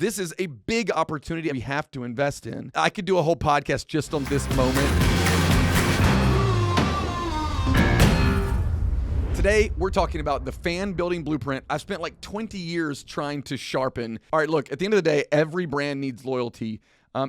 This is a big opportunity we have to invest in. I could do a whole podcast just on this moment. Today, we're talking about the fan building blueprint I've spent like 20 years trying to sharpen. All right, look, at the end of the day, every brand needs loyalty.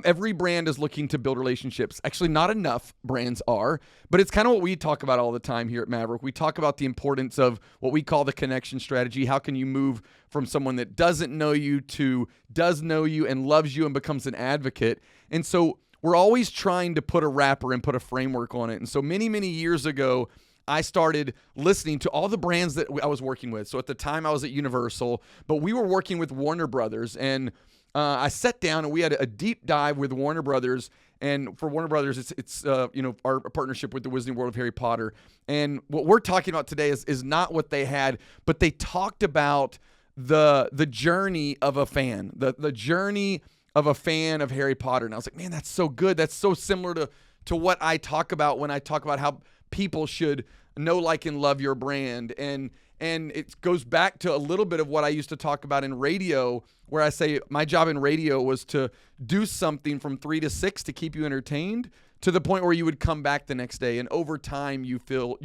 Every brand is looking to build relationships. Actually, not enough brands are, but it's kind of what we talk about all the time here at Maverick. We talk about the importance of what we call the connection strategy. How can you move from someone that doesn't know you to does know you and loves you and becomes an advocate? And so we're always trying to put a wrapper and put a framework on it. And so many, many years ago, I started listening to all the brands that I was working with. So at the time I was at Universal, but we were working with Warner Brothers, and I sat down and we had a deep dive with Warner Brothers. And for Warner Brothers, it's our partnership with the Wizarding World of Harry Potter. And what we're talking about today is not what they had, but they talked about the journey of a fan, the journey of a fan of Harry Potter. And I was like, man, that's so good. That's so similar to what I talk about when I talk about how people should know, like, and love your brand. And it goes back to a little bit of what I used to talk about in radio, where I say my job in radio was to do something from 3 to 6 to keep you entertained to the point where you would come back the next day. And over time you build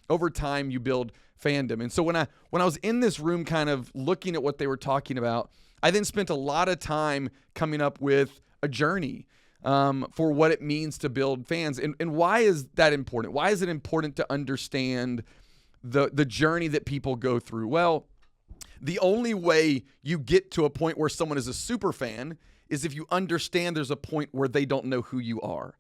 fandom. And so when I was in this room kind of looking at what they were talking about, I then spent a lot of time coming up with a journey for what it means to build fans. And why is that important? Why is it important to understand the journey that people go through? Well, the only way you get to a point where someone is a super fan is if you understand there's a point where they don't know who you are.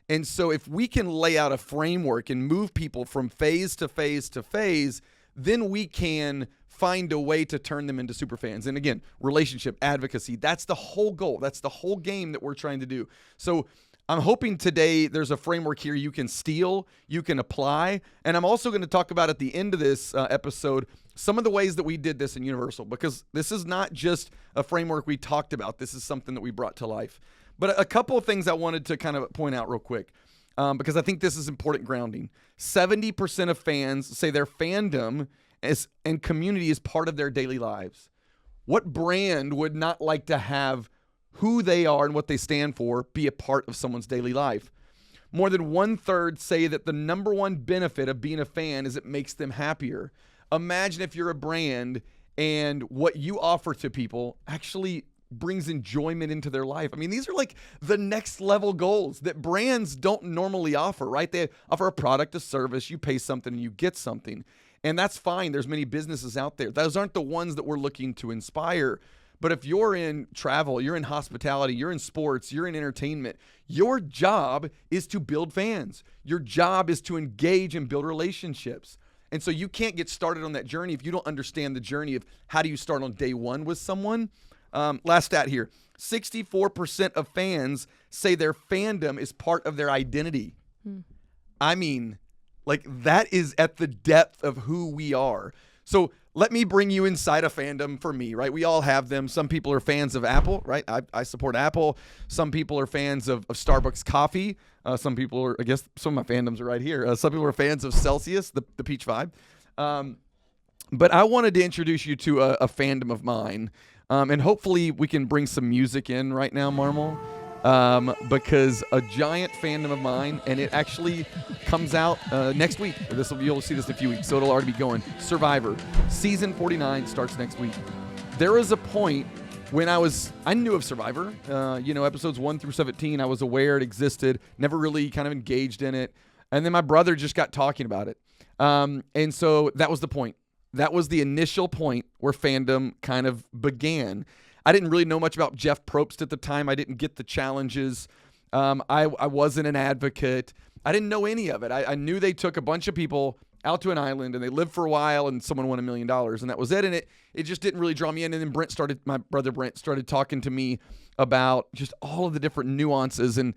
And so if we can lay out a framework and move people from phase to phase to phase, then we can find a way to turn them into super fans. And again, relationship, advocacy, that's the whole goal. That's the whole game that we're trying to do. So I'm hoping today there's a framework here you can steal, you can apply. And I'm also going to talk about at the end of this episode some of the ways that we did this in Universal, because this is not just a framework we talked about. This is something that we brought to life. But a couple of things I wanted to kind of point out real quick, because I think this is important grounding. 70% of fans say their fandom and community is part of their daily lives. What brand would not like to have who they are and what they stand for be a part of someone's daily life? More than 1/3 say that the number one benefit of being a fan is it makes them happier. Imagine if you're a brand and what you offer to people actually brings enjoyment into their life. I mean, these are like the next level goals that brands don't normally offer, right? They offer a product, a service, you pay something and you get something. And that's fine. There's many businesses out there. Those aren't the ones that we're looking to inspire. But if you're in travel, you're in hospitality, you're in sports, you're in entertainment, your job is to build fans. Your job is to engage and build relationships. And so you can't get started on that journey if you don't understand the journey of how do you start on day one with someone. Last stat here, 64% of fans say their fandom is part of their identity. I mean, like, that is at the depth of who we are. So let me bring you inside a fandom for me, right? We all have them. Some people are fans of Apple, right? I support Apple. Some people are fans of Starbucks coffee. Some people are, I guess some of my fandoms are right here. Some people are fans of Celsius, the peach vibe. But I wanted to introduce you to a fandom of mine. And hopefully we can bring some music in right now, Marmal. Because a giant fandom of mine, and it actually comes out next week. You'll see this in a few weeks, so it'll already be going. Survivor, season 49 starts next week. There was a point when I knew of Survivor, episodes 1 through 17, I was aware it existed, never really kind of engaged in it. And then my brother just got talking about it. And so that was the point. That was the initial point where fandom kind of began. I didn't really know much about Jeff Probst at the time. I didn't get the challenges. I wasn't an advocate. I didn't know any of it. I knew they took a bunch of people out to an island and they lived for a while and someone won $1 million and that was it. And it just didn't really draw me in. And then my brother Brent started talking to me about just all of the different nuances. And,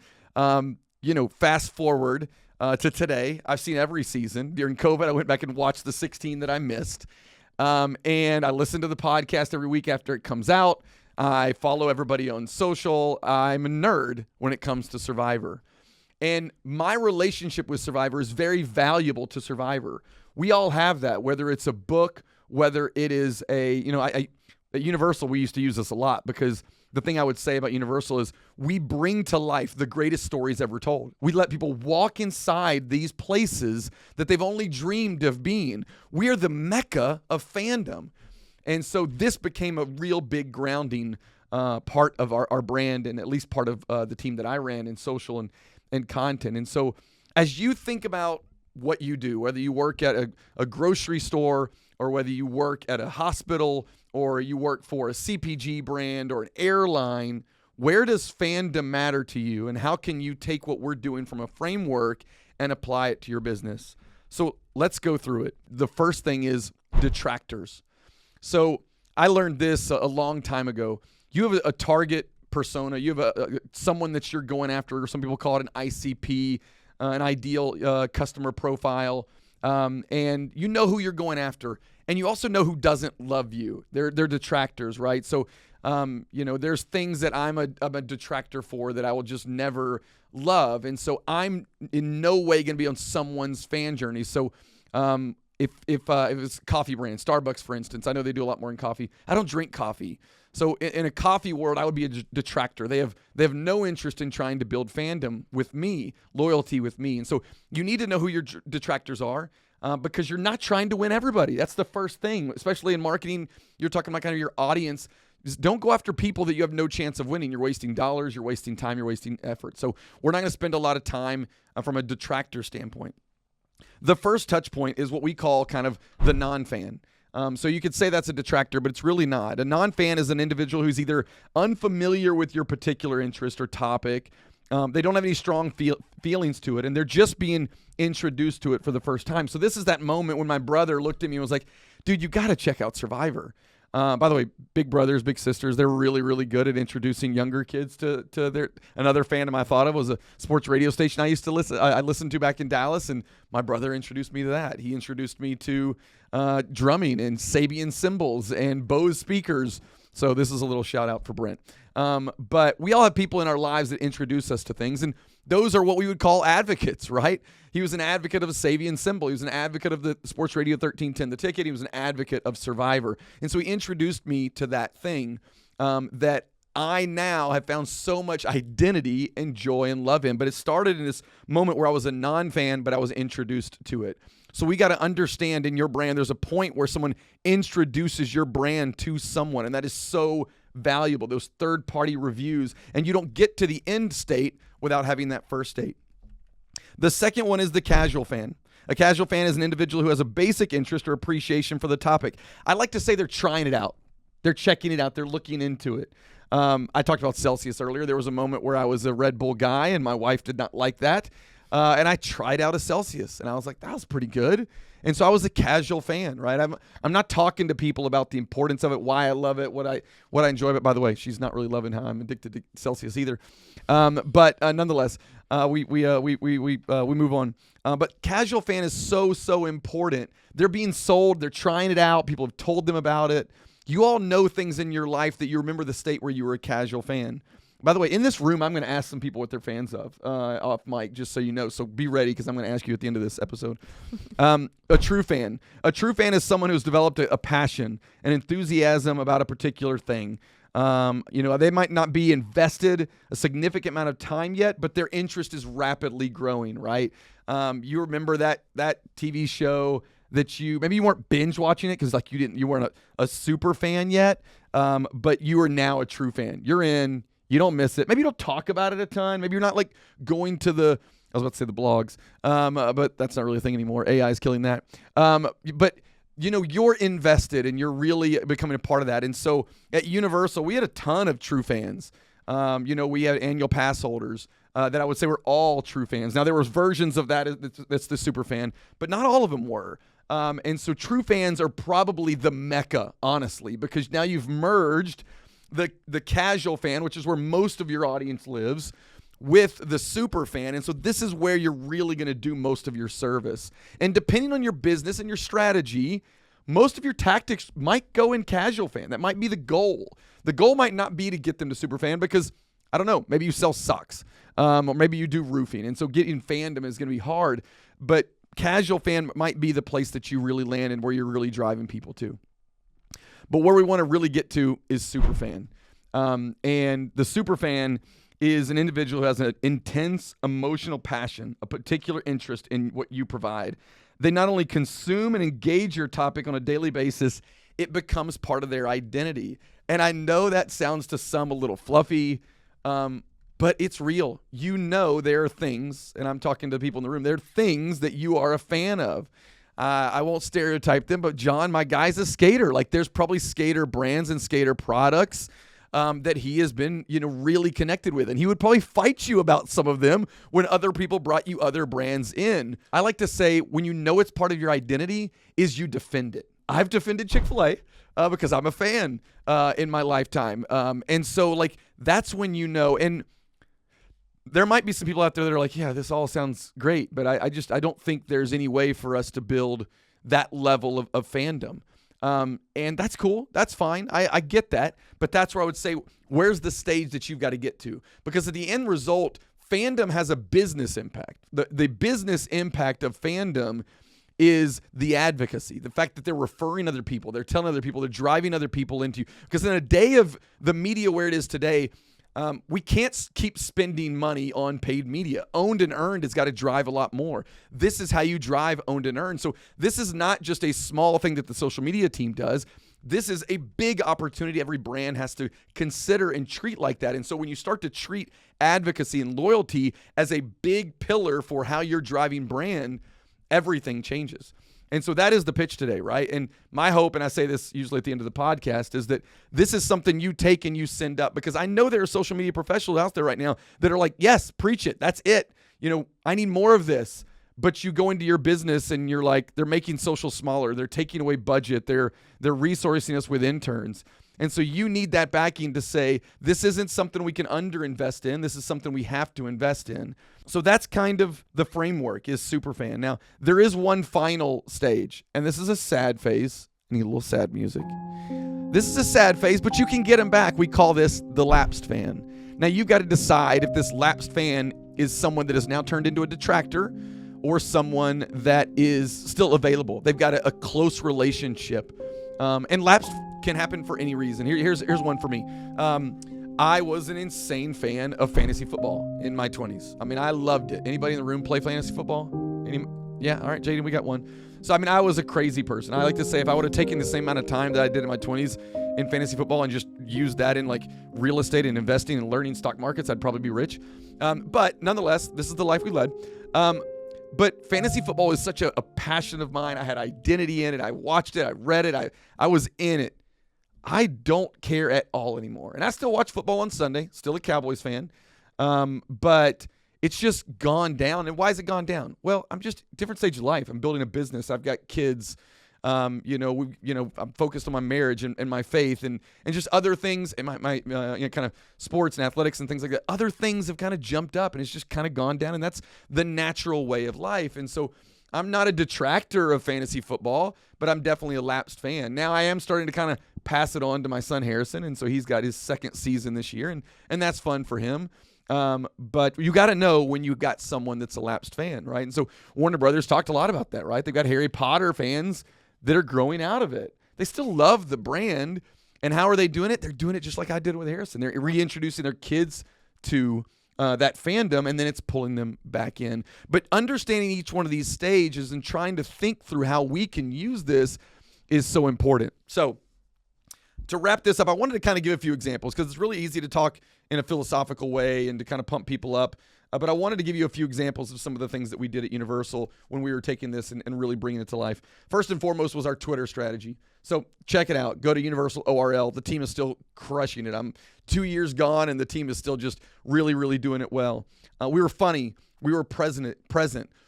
fast forward to today, I've seen every season. During COVID, I went back and watched the 16 that I missed. And I listen to the podcast every week after it comes out. I follow everybody on social. I'm a nerd when it comes to Survivor. And my relationship with Survivor is very valuable to Survivor. We all have that, whether it's a book, whether it is at Universal, we used to use this a lot because the thing I would say about Universal is we bring to life the greatest stories ever told. We let people walk inside these places that they've only dreamed of being. We are the mecca of fandom. And so this became a real big grounding part of our brand, and at least part of the team that I ran in social and content. And so as you think about what you do, whether you work at a grocery store or whether you work at a hospital or you work for a CPG brand or an airline, where does fandom matter to you, and how can you take what we're doing from a framework and apply it to your business? So let's go through it. The first thing is detractors. So I learned this a long time ago. You have a target persona. You have someone that you're going after, or some people call it an ICP, an ideal customer profile. And you know who you're going after. And you also know who doesn't love you. They're detractors, right? So, there's things that I'm a detractor for that I will just never love. And so I'm in no way going to be on someone's fan journey. So, if it's coffee brand, Starbucks, for instance, I know they do a lot more in coffee. I don't drink coffee. So in a coffee world, I would be a detractor. They have no interest in trying to build fandom with me, loyalty with me. And so you need to know who your detractors are, because you're not trying to win everybody. That's the first thing, especially in marketing. You're talking about kind of your audience. Just don't go after people that you have no chance of winning. You're wasting dollars, you're wasting time, you're wasting effort. So we're not going to spend a lot of time from a detractor standpoint. The first touch point is what we call kind of the non-fan. So you could say that's a detractor, but it's really not. A non-fan is an individual who's either unfamiliar with your particular interest or topic. They don't have any strong feelings to it, and they're just being introduced to it for the first time. So this is that moment when my brother looked at me and was like, dude, you got to check out Survivor. By the way, big brothers, big sisters, they're really, really good at introducing younger kids to their. Another fandom I thought of was a sports radio station I used to listen. I listened to back in Dallas, and my brother introduced me to that. He introduced me to drumming and Sabian cymbals and Bose speakers. So this is a little shout out for Brent. But we all have people in our lives that introduce us to things, and those are what we would call advocates, right? He was an advocate of a Sabian cymbal. He was an advocate of the Sports Radio 1310, The Ticket. He was an advocate of Survivor. And so he introduced me to that thing that I now have found so much identity and joy and love in. But it started in this moment where I was a non-fan, but I was introduced to it. So we got to understand in your brand, there's a point where someone introduces your brand to someone, and that is so valuable, those third-party reviews. And you don't get to the end state without having that first state. The second one is the casual fan. A casual fan is an individual who has a basic interest or appreciation for the topic. I like to say they're trying it out. They're checking it out. They're looking into it. I talked about Celsius earlier. There was a moment where I was a Red Bull guy, and my wife did not like that. And I tried out a Celsius, and I was like, that was pretty good. And so I was a casual fan, right? I'm not talking to people about the importance of it, why I love it, what I enjoy. But by the way, she's not really loving how I'm addicted to Celsius either. But nonetheless, we move on. But casual fan is so important. They're being sold. They're trying it out. People have told them about it. You all know things in your life that you remember the state where you were a casual fan. By the way, in this room, I'm going to ask some people what they're fans of off mic, just so you know. So be ready, because I'm going to ask you at the end of this episode. A true fan. A true fan is someone who's developed a passion, an enthusiasm about a particular thing. They might not be invested a significant amount of time yet, but their interest is rapidly growing, right? You remember that TV show that maybe you weren't binge watching it because you weren't a super fan yet, but you are now a true fan. You're in. You don't miss it. Maybe you don't talk about it a ton. Maybe you're not like going to I was about to say the blogs, but that's not really a thing anymore. AI is killing that. But you're invested and you're really becoming a part of that. And so at Universal, we had a ton of true fans. We had annual pass holders that I would say were all true fans. Now there was versions of that that's the super fan, but not all of them were. And so true fans are probably the mecca, honestly, because now you've merged the casual fan, which is where most of your audience lives, with the super fan. And so this is where you're really going to do most of your service. And depending on your business and your strategy, most of your tactics might go in casual fan. That might be the goal. The goal might not be to get them to super fan because, I don't know, maybe you sell socks, or maybe you do roofing. And so getting fandom is going to be hard, but casual fan might be the place that you really land and where you're really driving people to. But where we want to really get to is superfan. And the superfan is an individual who has an intense emotional passion, a particular interest in what you provide. They not only consume and engage your topic on a daily basis, it becomes part of their identity. And I know that sounds to some a little fluffy, but it's real. You know there are things, and I'm talking to people in the room, there are things that you are a fan of. I won't stereotype them, but John, my guy's a skater. Like, there's probably skater brands and skater products that he has been, really connected with. And he would probably fight you about some of them when other people brought you other brands in. I like to say, when you know it's part of your identity, is you defend it. I've defended Chick-fil-A because I'm a fan in my lifetime. And so, like, that's when you know. And there might be some people out there that are like, yeah, this all sounds great, but I don't think there's any way for us to build that level of fandom. And that's cool. That's fine. I get that. But that's where I would say, where's the stage that you've got to get to? Because at the end result, fandom has a business impact. The business impact of fandom is the advocacy, the fact that they're referring other people, they're telling other people, they're driving other people into you. Because in a day of the media where it is today, we can't keep spending money on paid media. Owned and earned has got to drive a lot more. This is how you drive owned and earned. So this is not just a small thing that the social media team does. This is a big opportunity every brand has to consider and treat like that. And so when you start to treat advocacy and loyalty as a big pillar for how you're driving brand, everything changes. And so that is the pitch today, right? And my hope, and I say this usually at the end of the podcast, is that this is something you take and you send up, because I know there are social media professionals out there right now that are like, yes, preach it. That's it. I need more of this. But you go into your business and you're like, they're making social smaller. They're taking away budget. They're resourcing us with interns. And so you need that backing to say, this isn't something we can underinvest in. This is something we have to invest in. So that's kind of the framework, is superfan. Now, there is one final stage, and this is a sad phase. I need a little sad music. This is a sad phase, but you can get them back. We call this the lapsed fan. Now, you've got to decide if this lapsed fan is someone that has now turned into a detractor or someone that is still available. They've got a close relationship. And lapsed can happen for any reason. Here's one for me. I was an insane fan of fantasy football in my 20s. I mean, I loved it. Anybody in the room play fantasy football? Yeah, all right, Jaden, we got one. So, I mean, I was a crazy person. I like to say, if I would have taken the same amount of time that I did in my 20s in fantasy football and just used that in like real estate and investing and learning stock markets, I'd probably be rich. But nonetheless, this is the life we led. But fantasy football is such a passion of mine. I had identity in it. I watched it. I read it. I was in it. I don't care at all anymore. And I still watch football on Sunday. Still a Cowboys fan. But it's just gone down. And why has it gone down? Well, I'm just different stage of life. I'm building a business. I've got kids. I'm focused on my marriage and my faith and just other things, and my kind of sports and athletics and things like that. Other things have kind of jumped up, and it's just kind of gone down, and that's the natural way of life. And so I'm not a detractor of fantasy football, but I'm definitely a lapsed fan. Now I am starting to kind of pass it on to my son Harrison, and so he's got his second season this year, and that's fun for him. But you got to know when you got someone that's a lapsed fan, right? And so Warner Brothers talked a lot about that, right? They've got Harry Potter fans that are growing out of it. They still love the brand. And how are they doing it? They're doing it just like I did with Harrison. They're reintroducing their kids to that fandom, and then it's pulling them back in. But understanding each one of these stages and trying to think through how we can use this is so important. So to wrap this up, I wanted to kind of give a few examples, because it's really easy to talk in a philosophical way and to kind of pump people up. But I wanted to give you a few examples of some of the things that we did at Universal when we were taking this and really bringing it to life. First and foremost was our Twitter strategy. So check it out. Go to Universal ORL. The team is still crushing it. I'm 2 years gone, and the team is still just really, really doing it well. We were funny. We were present.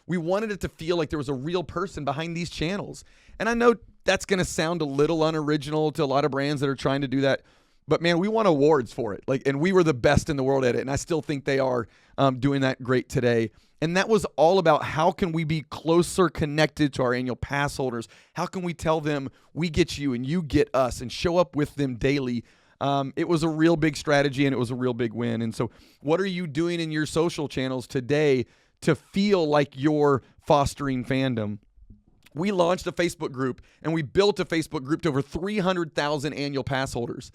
We wanted it to feel like there was a real person behind these channels. And I know that's going to sound a little unoriginal to a lot of brands that are trying to do that. But man, we won awards for it. And we were the best in the world at it. And I still think they are doing that great today. And that was all about how can we be closer connected to our annual pass holders? How can we tell them we get you and you get us, and show up with them daily? It was a real big strategy, and it was a real big win. And so what are you doing in your social channels today to feel like you're fostering fandom? We launched a Facebook group, and we built a Facebook group to over 300,000 annual pass holders.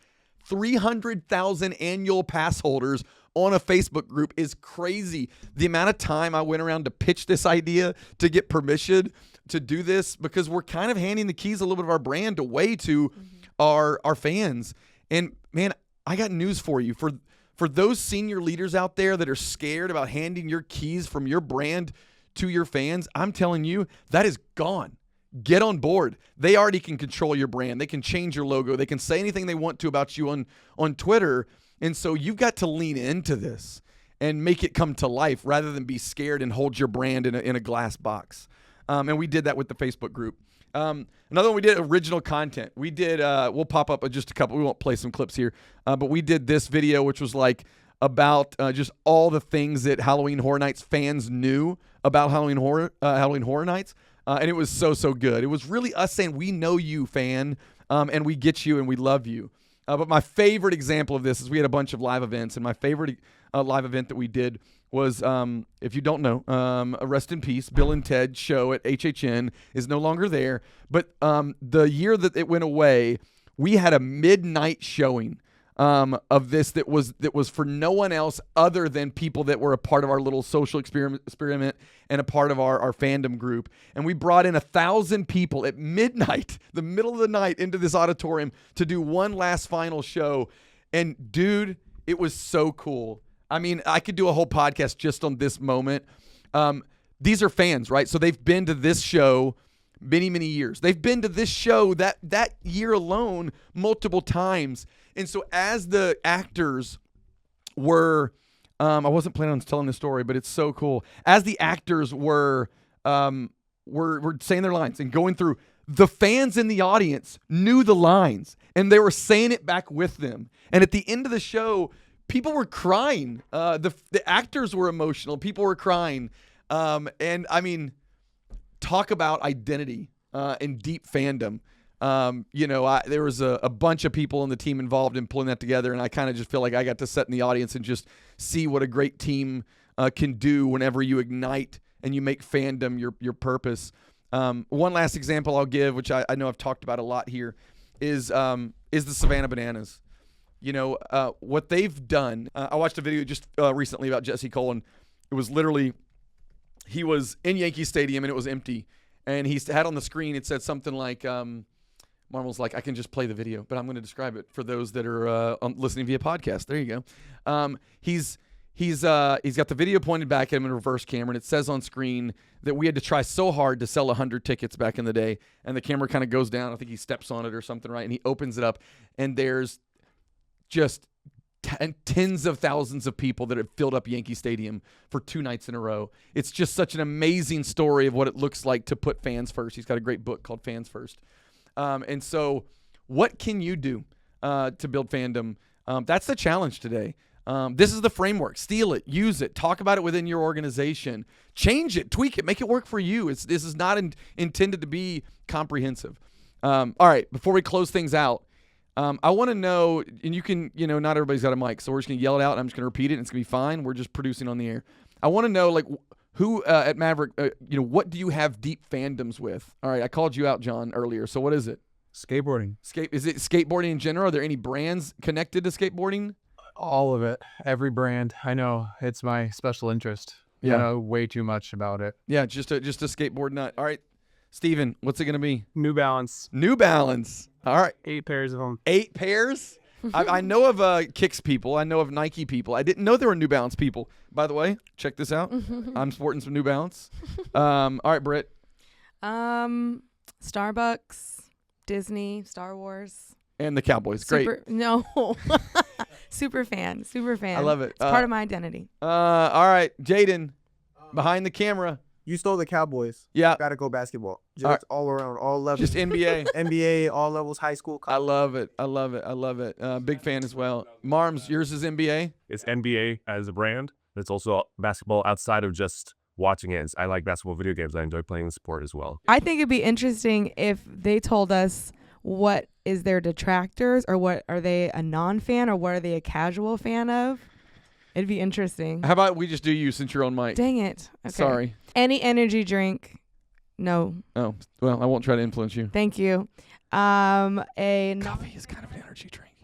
300,000 annual pass holders on a Facebook group is crazy. The amount of time I went around to pitch this idea, to get permission to do this, because we're kind of handing the keys, a little bit of our brand away to our fans. And man, I got news for you. For those senior leaders out there that are scared about handing your keys from your brand to your fans, I'm telling you, that is gone. Get on board. They already can control your brand. They can change your logo. They can say anything they want to about you on Twitter. And so you've got to lean into this and make it come to life rather than be scared and hold your brand in a glass box. And we did that with the Facebook group. Another one we did, original content. We did, we'll pop up just a couple. We won't play some clips here. But we did this video, which was like about just all the things that Halloween Horror Nights fans knew about Halloween Horror Nights. And it was so good. It was really us saying, we know you, fan, and we get you and we love you. But my favorite example of this is we had a bunch of live events, and my favorite live event that we did was, if you don't know, a Rest in Peace, Bill and Ted show at HHN is no longer there. But the year that it went away, we had a midnight showing of this that was for no one else other than people that were a part of our little social experiment and a part of our fandom group. And we brought in 1,000 people at midnight, the middle of the night, into this auditorium to do one last final show. And dude, it was so cool. I mean, I could do a whole podcast just on this moment. These are fans, right? So they've been to this show many years. They've been to this show that year alone multiple times. And so as the actors were, I wasn't planning on telling this story, but it's so cool. As the actors were saying their lines and going through, the fans in the audience knew the lines and they were saying it back with them. And at the end of the show, people were crying. The actors were emotional. People were crying. And I mean, talk about identity and deep fandom. There was a bunch of people on the team involved in pulling that together, and I kind of just feel like I got to sit in the audience and just see what a great team can do whenever you ignite and you make fandom your purpose. One last example I'll give, which I know I've talked about a lot here, is the Savannah Bananas. What they've done. I watched a video just recently about Jesse Cole, and it was literally, he was in Yankee Stadium and it was empty, and he had on the screen, it said something like, Marvel's like, I can just play the video, but I'm going to describe it for those that are listening via podcast. There you go. He's got the video pointed back at him in reverse camera, and it says on screen that we had to try so hard to sell 100 tickets back in the day, and the camera kind of goes down. I think he steps on it or something, right? And he opens it up, and there's just tens of thousands of people that have filled up Yankee Stadium for 2 nights in a row. It's just such an amazing story of what it looks like to put fans first. He's got a great book called Fans First. And so what can you do to build fandom? That's the challenge today. This is the framework. Steal it, use it, talk about it within your organization, change it, tweak it, make it work for you. This is not intended to be comprehensive. All right, before we close things out, I want to know, and you can, not everybody's got a mic, so we're just going to yell it out, and I'm just going to repeat it, and it's going to be fine. We're just producing on the air. I want to know, like, who at Maverick, what do you have deep fandoms with? All right, I called you out, John, earlier. So what is it? Skateboarding. Is it skateboarding in general? Are there any brands connected to skateboarding? All of it. Every brand. I know. It's my special interest. Yeah. I know way too much about it. Yeah, just a skateboard nut. All right, Steven, what's it going to be? New Balance. New Balance. All right. 8 pairs of them. 8 pairs? I know of Kicks people. I know of Nike people. I didn't know there were New Balance people. By the way, check this out. I'm sporting some New Balance. All right, Britt. Starbucks, Disney, Star Wars. And the Cowboys. Great. Superfan. I love it. It's part of my identity. All right, Jaden, behind the camera. You stole the Cowboys. Yeah. Gotta go basketball. Just all around, all levels. Just NBA. NBA, all levels, high school. College. I love it. Big fan as well. Marms, yours is NBA? It's NBA as a brand. It's also basketball outside of just watching it. I like basketball video games. I enjoy playing the sport as well. I think it'd be interesting if they told us what is their detractors, or what are they a non-fan, or what are they a casual fan of. It'd be interesting. How about we just do you since you're on mic? Dang it. Okay. Sorry. Any energy drink? No. Oh, well, I won't try to influence you. Thank you. Coffee is kind of an energy drink.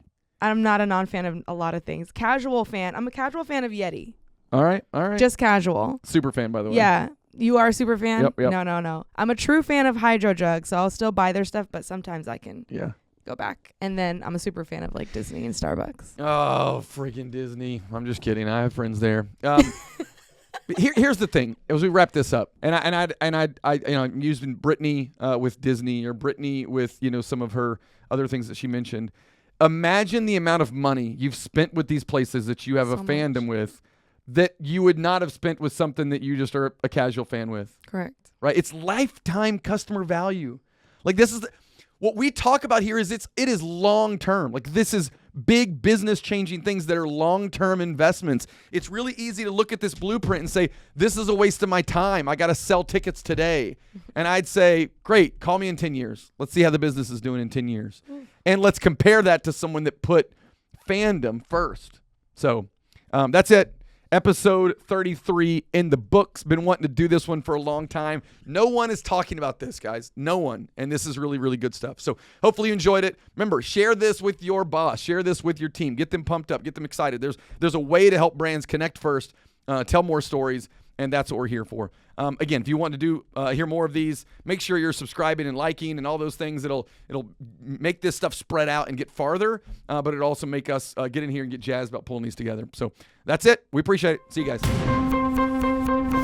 I'm not a non-fan of a lot of things. Casual fan. I'm a casual fan of Yeti. All right. Just casual. Super fan, by the way. Yeah. You are a super fan? Yep. No. I'm a true fan of Hydro Jug, so I'll still buy their stuff, but sometimes I can go back. And then I'm a super fan of like Disney and Starbucks. Oh, freaking Disney. I'm just kidding. I have friends there. Here's the thing. As we wrap this up, and I'm using Brittany with Disney, or Brittany with some of her other things that she mentioned. Imagine the amount of money you've spent with these places that you have a fandom with, that you would not have spent with something that you just are a casual fan with. Correct. Right? It's lifetime customer value. Like, this is what we talk about here. It is long term. Like, this is big business changing things that are long term investments. It's really easy to look at this blueprint and say, this is a waste of my time. I got to sell tickets today. And I'd say, great, call me in 10 years. Let's see how the business is doing in 10 years. And let's compare that to someone that put fandom first. So that's it. Episode 33 in the books. Been wanting to do this one for a long time. No one is talking about this, guys. No one. And this is really, really good stuff. So hopefully you enjoyed it. Remember, share this with your boss. Share this with your team. Get them pumped up. Get them excited. There's a way to help brands connect first, tell more stories, and that's what we're here for. Again, if you want to hear more of these, make sure you're subscribing and liking and all those things. It'll make this stuff spread out and get farther, but it'll also make us get in here and get jazzed about pulling these together. So that's it. We appreciate it. See you guys.